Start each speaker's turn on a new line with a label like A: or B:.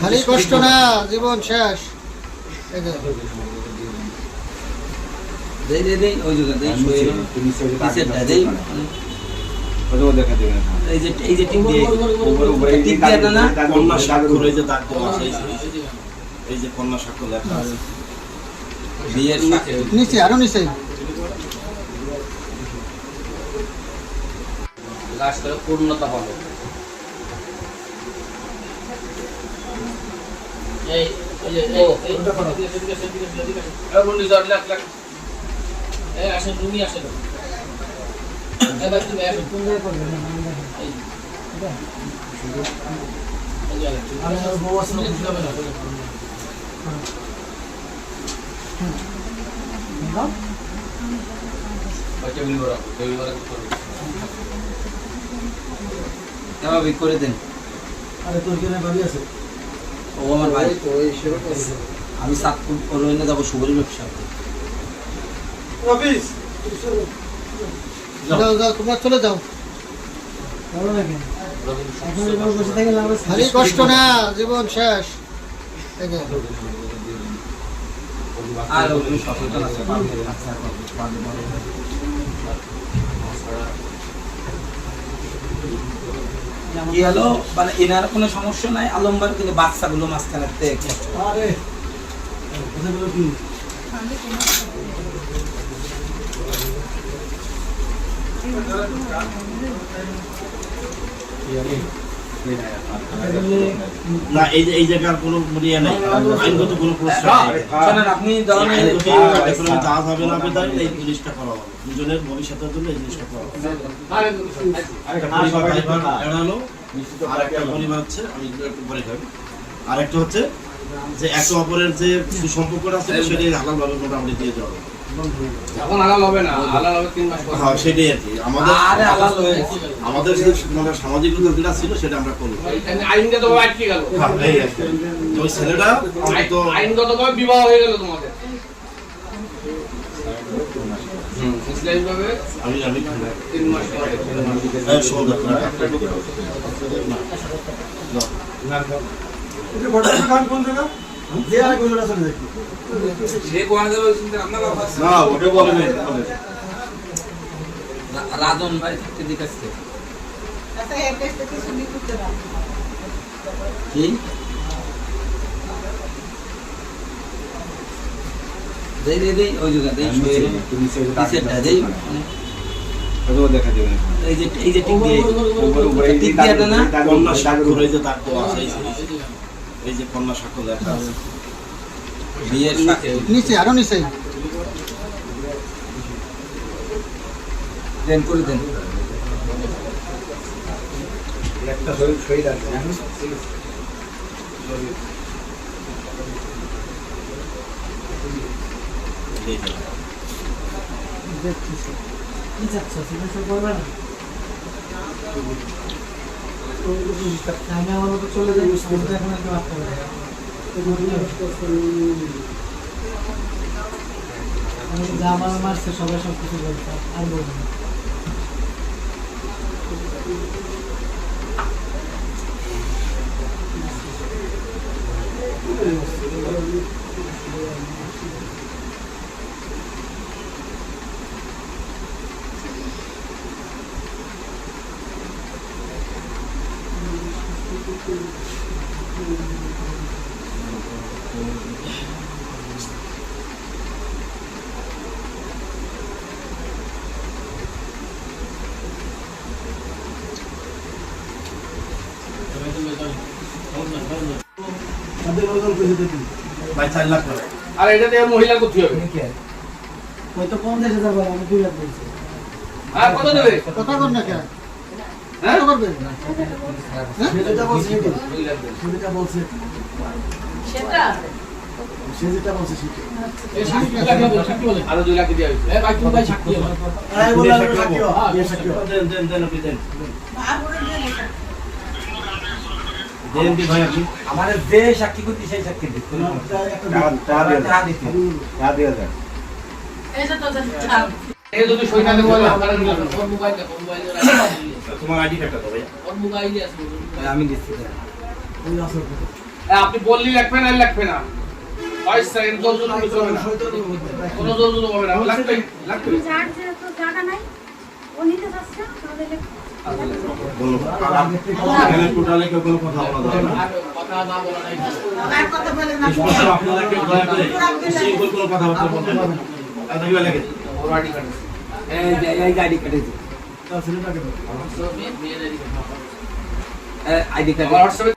A: খালি কষ্ট না, জীবন শেষ। নিচে আরো নিচে
B: পূর্ণতা হবে। আসেন তুমি আসেন করে দেন।
A: আরে তোর কেন ভাবি আছে?
B: ও আমার ভাই, আমি সাতপুর রইলে যাবো সুগরি ব্যবসা।
A: যাও যাও, তোমরা চলে যাও। খালি কষ্ট না, জীবন শেষ।
B: আর সচেতন আছে কি হলো, মানে এনার কোনো সমস্যা নাই, আলমবার কিন্তু বাচ্চাগুলো মাঝখানে
C: না, এই জায়গার কোনো ইয়ে নাই, আইনগত কোনো প্রশ্ন
B: আপনি
C: কাজ হবে না, এই জিনিসটা করা হবে দুজনের ভবিষ্যতের জন্য। এই জিনিসটা করা হবে। আরেকটা পরিবার হচ্ছে, আমি একটু পরে খাবো। আরেকটা হচ্ছে যে একে অপরের যে সুসম্পর্কটা আছে সেটাই হালাল ভাবে মোটামুটি দিয়ে দেওয়া হবে।
B: এখন হালাল হবে না, হালাল হবে 3 মাস পর।
C: হ্যাঁ, সেটাই আর কি আমাদের যে মানে সামাজিক যেটা ছিল সেটা আমরা করবো।
B: আইনগতভাবে আটকে গেল।
C: হ্যাঁ, এই আর কি। ওই ছেলেটা তো
B: আইনগতভাবে বিবাহ হয়ে গেল তোমাদের। ইসলামিকভাবে
C: আমি
B: 3 মাস পরে। রাজন ভাই দিক আসছে কি দেই ওই জায়গা দেই এই যে টিক দিয়ে না
C: কন্যা স্বাক্ষর হয়েছে, তার তো আছে এই যে কন্যা স্বাক্ষর লেখা আছে।
B: বিয়ের সাথে
A: নিচে আরো নিচে
B: দেন করে দেন।
D: একটা শহীদ আছে
A: আমি আমার মতো চলে যাই, এখন একটা বাচ্চা যা আমার মারছে সবাই সব কিছু বলছে আর বলবো না।
C: ভাই 4 লাখ করে।
B: আর এটা দিয়ে মহিলা করতে হবে।
A: ওই তো 50,000 বলে, আমি 2 লাখ বলছি।
B: আর কত দেবে?
A: কথা বল না কেন?
B: হ্যাঁ
A: কত করবে?
D: সেটা বলছে,
B: 2 লাখ দেবে।
D: সেটা বলছে,
E: সেটা
D: সে যেটা বলছে সেটা।
B: এই সাক্ষী বলে আরো 2 লাখ দিয়ে হইছে। এই ভাই তুমি ভাই সাক্ষী হবে।
D: আরে বললাম সাক্ষী হও, বিয়ে সাক্ষী হও।
C: দেন আপনি দেন।
E: ভাবরে দিয়ে লেখা
C: দেন দি ভাই আপনি।
B: আমাদের যে সাক্ষী করতে সেই সাক্ষী দিতে
E: এটা তো
B: এই যদি সইটা দেবো আমরা দিলাম মোবাইল মোবাইল
C: তোমার আইডি কার্ডটা তো ভাইয়া
B: আমি দিচ্ছি
D: ওই আসল
F: আপনি বললি লাগবে না লাগবে না 5 সেকেন্ড জোর জোর চলবে না কোনো জোর জোর হবে না লাগবে লাগবে
G: যার যেহেতু টাকা নাই ও নিতে চাচ্ছে তাহলে
C: বলো এখানে টোটালে কেউ কোনো কথা বলা যাবে না
F: কথা না বলা নাই
E: আর কথা বলে না
C: স্পষ্ট আপনারা কেউ দয়া করে সিম্পল কোনো কথাবার্তা বলতে পারবেন না আর দেখবে লাগে
F: ওর আইডি কার্ড
B: এই আইডি কার্ডে
D: তার ছেলেটাকে দাও
F: সব মেয়ে মেয়ে আইডি কার্ড
B: আইডি কার্ড
F: হোয়াটসঅ্যাপে